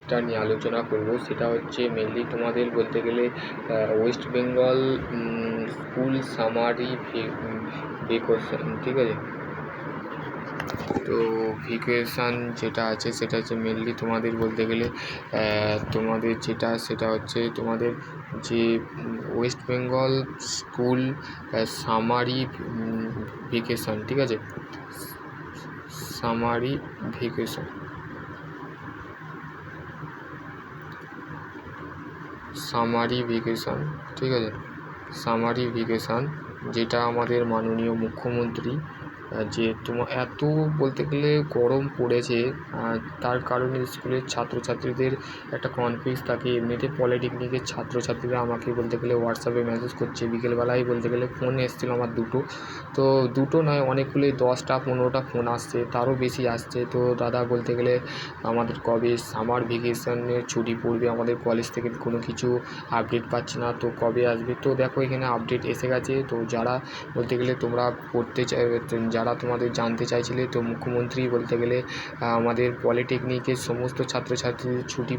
যেটা নিয়ে আলোচনা করব সেটা হচ্ছে মেনলি তোমাদের বলতে গেলে West Bengal school summary vacation, ঠিক আছে। তো ভেকেশান যেটা আছে সেটা হচ্ছে মেনলি তোমাদের বলতে গেলে তোমাদের যেটা সেটা হচ্ছে তোমাদের যে West Bengal school summary vacation, ঠিক আছে, সামারি ভেকেশন, সামারি ভেকেশন, ঠিক আছে, সামারি ভেকেশন, যেটা আমাদের মাননীয় মুখ্যমন্ত্রী যে তোমার এত বলতে গেলে গরম পড়েছে, তার কারণে স্কুলের ছাত্রছাত্রীদের একটা কনফিউজ থাকে। এমনিতে পলিটেকনিকের ছাত্রছাত্রীরা আমাকে বলতে গেলে হোয়াটসঅ্যাপে মেসেজ করছে, বিকেলবেলায় বলতে গেলে ফোন এসেছিলো আমার দুটো নয়, অনেকগুলোই 10টা 15টা ফোন আসছে, তারও বেশি আসছে। তো দাদা বলতে গেলে আমাদের কবে সামার ভ্যাকেশনের ছুটি পড়বে, আমাদের কলেজ থেকে কোনো কিছু আপডেট পাচ্ছি না, তো কবে আসবে। তো দেখো এখানে আপডেট এসে গেছে। তো যারা বলতে গেলে তোমরা পড়তে যারা তোমাদের জানতে চাইছিলে, তো মুখ্যমন্ত্রী বলতে গেলে আমাদের পলিটেকনিকের সমস্ত ছাত্রছাত্রীদের ছুটি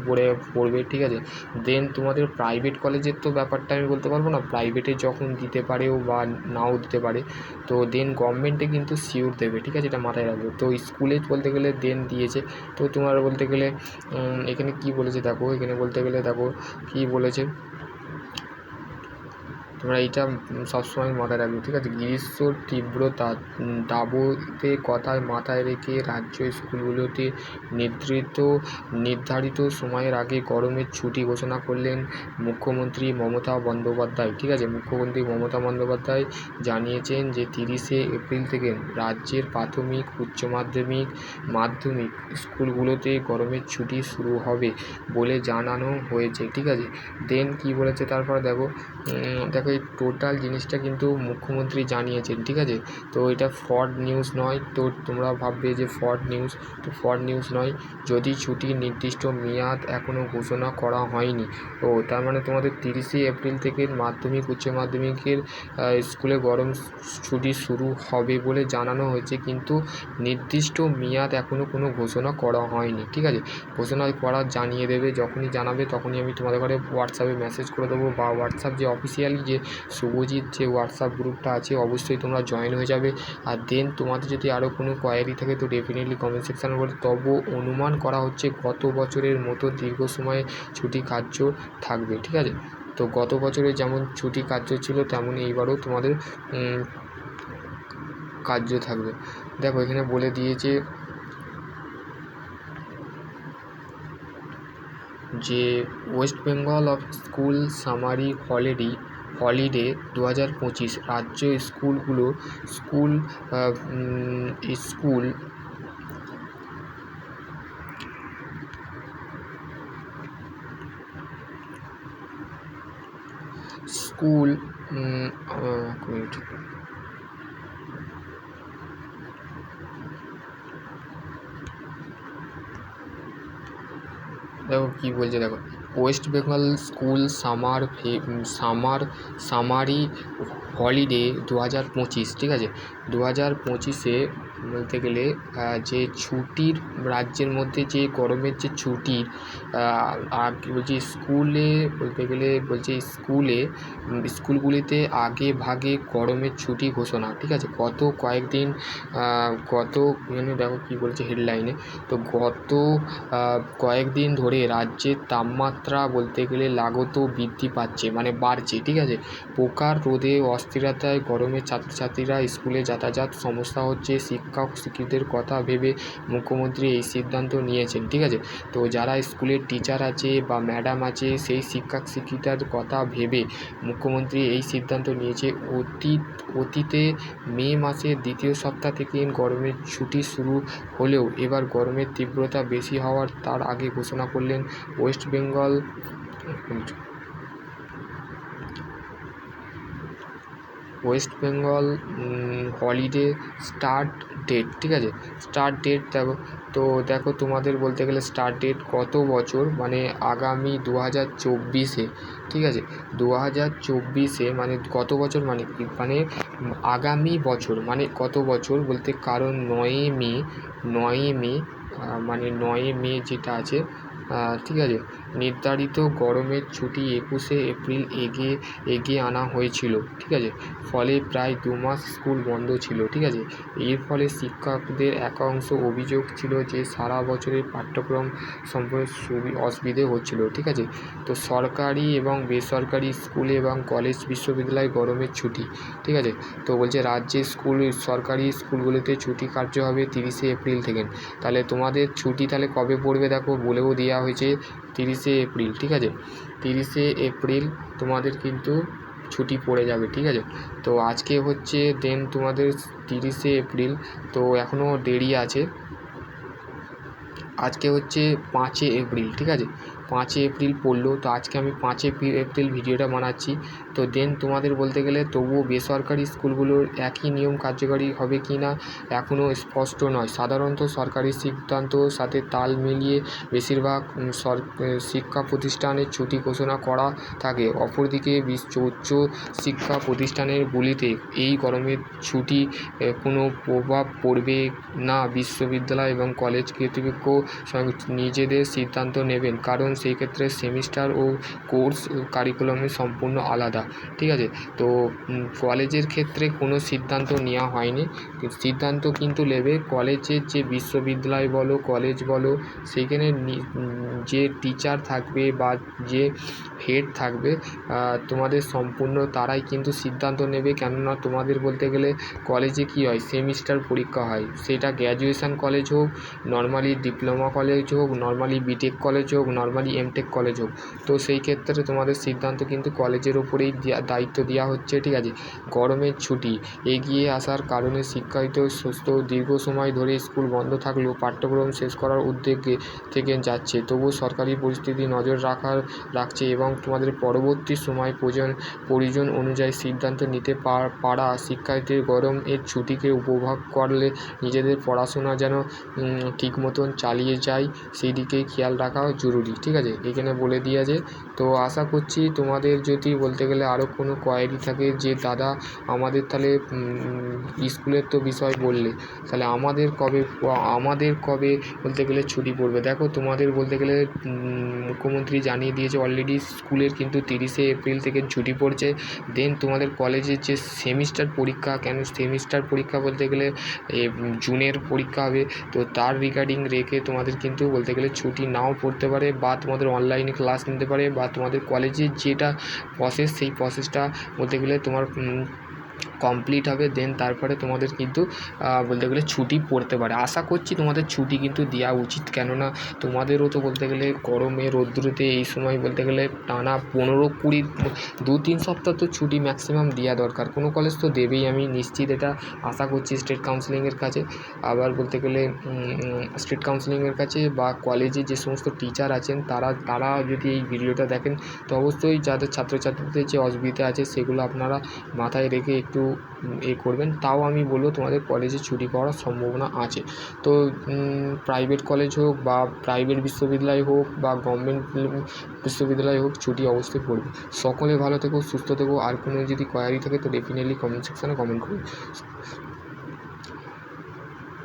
পড়বে, ঠিক আছে। দেন তোমাদের প্রাইভেট কলেজের তো ব্যাপারটা আমি বলতে পারবো না, প্রাইভেটে যখন দিতে পারেও বা নাও দিতে পারে, তো দেন গভর্নমেন্টে কিন্তু শিওর দেবে, ঠিক আছে, এটা মাথায় রাখবে। তো স্কুলে বলতে গেলে দেন দিয়েছে। তো তোমার বলতে গেলে এখানে কি বলেছে দেখো, এখানে বলতে গেলে দেখো কি বলেছে, তোমরা এইটা সবসময় মাথায় রাখবে, ঠিক আছে। গ্রীষ্মর তীব্রতা দাবতে কথায় মাথায় রেখে রাজ্য স্কুলগুলোতে নির্ধারিত সময়ের আগে গরমের ছুটি ঘোষণা করলেন মুখ্যমন্ত্রী মমতা বন্দ্যোপাধ্যায়, ঠিক আছে। মুখ্যমন্ত্রী মমতা বন্দ্যোপাধ্যায় জানিয়েছেন যে 30শে এপ্রিল থেকে রাজ্যের প্রাথমিক উচ্চ মাধ্যমিক স্কুলগুলোতে গরমের ছুটি শুরু হবে বলে জানানো হয়েছে, ঠিক আছে। দেন কি বলেছে তারপর দেখো এই টোটাল জিনিসটা কিন্তু মুখ্যমন্ত্রী জানিয়েছেন, ঠিক আছে। তো এটা ফ্রড নিউজ নয়, তো তোমরা ভাববে যে ফ্রড নিউজ, তো ফ্রড নিউজ নয়। যদি ছুটির নির্দিষ্ট মেয়াদ এখনও ঘোষণা করা হয়নি, ও তার মানে তোমাদের 30শে এপ্রিল থেকে মাধ্যমিক উচ্চ মাধ্যমিকের স্কুলে গরম ছুটি শুরু হবে বলে জানানো হয়েছে, কিন্তু নির্দিষ্ট মেয়াদ এখনও কোনো ঘোষণা করা হয়নি, ঠিক আছে। ঘোষণা করা জানিয়ে দেবে, যখনই জানাবে তখনই আমি তোমাদের ঘরে হোয়াটসঅ্যাপে মেসেজ করে দেবো, বা হোয়াটসঅ্যাপ যে অফিসিয়ালি যে শুভজিৎ যে হোয়াটসঅ্যাপ গ্রুপটা আছে অবশ্যই তোমরা জয়েন হয়ে যাবে। আর দেন তোমাদের যদি আরও কোনো কোয়ারি থাকে তো ডেফিনেটলি কমেন্ট সেকশানে বলে। তবু অনুমান করা হচ্ছে গত বছরের মতো দীর্ঘ সময় ছুটি কার্য থাকবে, ঠিক আছে। তো গত বছরে যেমন ছুটি কার্য ছিল তেমন এইবারও তোমাদের কার্য থাকবে। দেখো এখানে বলে দিয়েছে যে West Bengal of school summary holiday 2025 রাজ্য স্কুল দেখো কী বলছে, দেখো West Bengal school summary holiday 2025, ঠিক আছে। 2025-এ বলতে গেলে যে ছুটির রাজ্যের মধ্যে যে গরমের যে ছুটির আর কি বলছি স্কুলে বলতে গেলে বলছে স্কুলগুলিতে আগে ভাগে গরমের ছুটি ঘোষণা, ঠিক আছে। গত কয়েকদিন দেখো কী বলছে হেডলাইনে, তো গত কয়েকদিন ধরে রাজ্যের তাপমাত্রা বলতে গেলে লাগত বৃদ্ধি পাচ্ছে, মানে বাড়ছে, ঠিক আছে। প্রকার রোদে অস্থিরতায় গরমে ছাত্রছাত্রীরা স্কুলে যাতায়াত সমস্যা হচ্ছে, শিক্ষক শিক্ষিতদের কথা ভেবে মুখ্যমন্ত্রী এই সিদ্ধান্ত নিয়েছেন, ঠিক আছে। তো যারা স্কুলের টিচার আছে বা ম্যাডাম আছে সেই শিক্ষক শিক্ষিতার কথা ভেবে মুখ্যমন্ত্রী এই সিদ্ধান্ত নিয়েছে। অতীতে মে মাসের দ্বিতীয় সপ্তাহ থেকে গরমের ছুটি শুরু হলেও এবার গরমের তীব্রতা বেশি হওয়ার তার আগে ঘোষণা করলেন West Bengal holiday start date, ঠিক আছে। স্টার্ট ডেট দেখো, তো দেখো তোমাদের বলতে গেলে স্টার্ট ডেট কত বছর, মানে আগামী 2024-এ, ঠিক আছে। 2024-এ মানে কত বছর, মানে আগামী বছর, মানে কত বছর বলতে, কারণ 9 মে মানে 9 মে যেটা আছে ঠিক আছে। নির্ধারিত গরমের ছুটি 21শে এপ্রিল এগিয়ে আনা হয়েছিল, ঠিক আছে। ফলে প্রায় 2 মাস স্কুল বন্ধ ছিল, ঠিক আছে। এর ফলে শিক্ষকদের একাংশ অভিযোগ ছিল যে সারা বছরের পাঠ্যক্রম সম্পর্কে অসুবিধে হচ্ছিল, ঠিক আছে। তো সরকারি এবং বেসরকারি স্কুল এবং কলেজ বিশ্ববিদ্যালয় গরমের ছুটি, ঠিক আছে। তো বলছে রাজ্যের সরকারি স্কুলগুলোতে ছুটি কার্য হবে 30শে এপ্রিল থেকে। তাহলে তোমাদের ছুটি তাহলে কবে পড়বে দেখো বলেও দেওয়া হয়েছে 30শে এপ্রিল, ঠিক আছে। 30শে এপ্রিল তোমাদের কিন্তু ছুটি পড়ে যাবে, ঠিক আছে। তো আজকে হচ্ছে দেন তোমাদের 30শে এপ্রিল, তো এখনও দেরি আছে। আজকে হচ্ছে 5 এপ্রিল, ঠিক আছে। 5 এপ্রিল পড়লো, তো আজকে আমি 5 এপ্রিল ভিডিওটা বানাচ্ছি। তো দেন তোমাদের বলতে গেলে তবুও বেসরকারি স্কুলগুলোর একই নিয়ম কার্যকারী হবে কি না এখনও স্পষ্ট নয়। সাধারণত সরকারি সিদ্ধান্তর সাথে তাল মিলিয়ে বেশিরভাগ শিক্ষা প্রতিষ্ঠানের ছুটি ঘোষণা করা থাকে। অপরদিকে উচ্চ শিক্ষা প্রতিষ্ঠানগুলিতে এই গরমের ছুটি কোনো প্রভাব পড়বে না। বিশ্ববিদ্যালয় এবং কলেজ কর্তৃপক্ষ নিজেদের সিদ্ধান্ত নেবেন, কারণ সেই ক্ষেত্রে সেমিস্টার ও কোর্স কারিকুলামে সম্পূর্ণ আলাদা, ঠিক আছে। তো কলেজের ক্ষেত্রে কোনো সিদ্ধান্ত নেওয়া হয়নি। সিদ্ধান্ত কিন্তু নেবে কলেজের যে বিশ্ববিদ্যালয় বলো কলেজ বলো, সেইখানে যে টিচার থাকবে বা যে হেড থাকবে তোমাদের সম্পূর্ণ তারাই কিন্তু সিদ্ধান্ত নেবে। কেননা তোমাদের বলতে গেলে কলেজে কী হয়, সেমিস্টার পরীক্ষা হয়, সেটা গ্র্যাজুয়েশন কলেজ হোক, নর্মালি ডিপ্লোমা কলেজ হোক, নর্মালি বিটেক কলেজ হোক, নর্মালি এমটেক কলেজ হোক। তো সেই ক্ষেত্রে তোমাদের সিদ্ধান্ত কিন্তু কলেজের ওপরেই দায়িত্ব দেওয়া হচ্ছে, ঠিক আছে। গরমের ছুটি এগিয়ে আসার কারণে শিক্ষার্থী সুস্থ দীর্ঘ সময় ধরে স্কুল বন্ধ থাকলেও পাঠ্যক্রম শেষ করার উদ্যোগে থেকে যাচ্ছে। তবুও সরকারি পরিস্থিতি নজর রাখছে এবং তোমাদের পরবর্তী সময় প্রয়োজন অনুযায়ী সিদ্ধান্ত নিতে পারা শিক্ষার্থীদের গরম এর ছুটিকে উপভোগ করলে নিজেদের পড়াশোনা যেন ঠিক মতন চালিয়ে যায় সেই দিকেই খেয়াল রাখা জরুরি, ঠিক আছে। এখানে বলে দিয়ে আছে। তো আশা করছি তোমাদের যদি বলতে গেলে আরও কোনো কোয়ারি থাকে যে দাদা আমাদের তাহলে স্কুলের তো বিষয় বললে, তাহলে আমাদের কবে বলতে গেলে ছুটি পড়বে। দেখো তোমাদের বলতে গেলে মুখ্যমন্ত্রী জানিয়ে দিয়েছে অলরেডি স্কুলের কিন্তু 30শে এপ্রিল থেকে ছুটি পড়ছে। দেন তোমাদের কলেজের যে সেমিস্টার পরীক্ষা, কেন সেমিস্টার পরীক্ষা বলতে গেলে জুনের পরীক্ষা হবে, তো তার রিগার্ডিং রেখে তোমাদের কিন্তু বলতে গেলে ছুটি নাও পড়তে পারে বা তোমাদের অনলাইনে ক্লাস নিতে পারে বা তোমাদের কলেজের যেটা প্রসেস সেই প্রসেসটা বলতে গেলে তোমার কমপ্লিট হবে। দেন তারপরে তোমাদের কিন্তু বলতে গেলে ছুটি পড়তে পারে। আশা করছি তোমাদের ছুটি কিন্তু দেওয়া উচিত, কেননা তোমাদেরও তো বলতে গেলে গরমে রৌদ্রতে এই সময় বলতে গেলে টানা 15-20 2-3 সপ্তাহ তো ছুটি ম্যাক্সিমাম দেওয়া দরকার। কোনো কলেজ তো দেবেই, আমি নিশ্চিত এটা আশা করছি স্টেট কাউন্সিলিংয়ের কাছে। আবার বলতে গেলে স্টেট কাউন্সিলিংয়ের কাছে বা কলেজে যে সমস্ত টিচার আছেন তারা যদি এই ভিডিওটা দেখেন তো অবশ্যই যাদের ছাত্রছাত্রীদের যে অসুবিধা আছে সেগুলো আপনারা মাথায় রেখে একটু করবেন। তাও আমি বলবো তোমাদের কলেজে ছুটি পড়ার সম্ভাবনা আছে। তো প্রাইভেট কলেজ হোক বা প্রাইভেট বিশ্ববিদ্যালয় হোক বা গভর্নমেন্ট বিশ্ববিদ্যালয় হোক, ছুটি অবশ্যই পড়বে। সকলে ভালো থেকো, সুস্থ থেকো। আর কোনো যদি কোয়ারি থাকে তো ডেফিনেটলি কমেন্ট সেকশানে কমেন্ট করুন।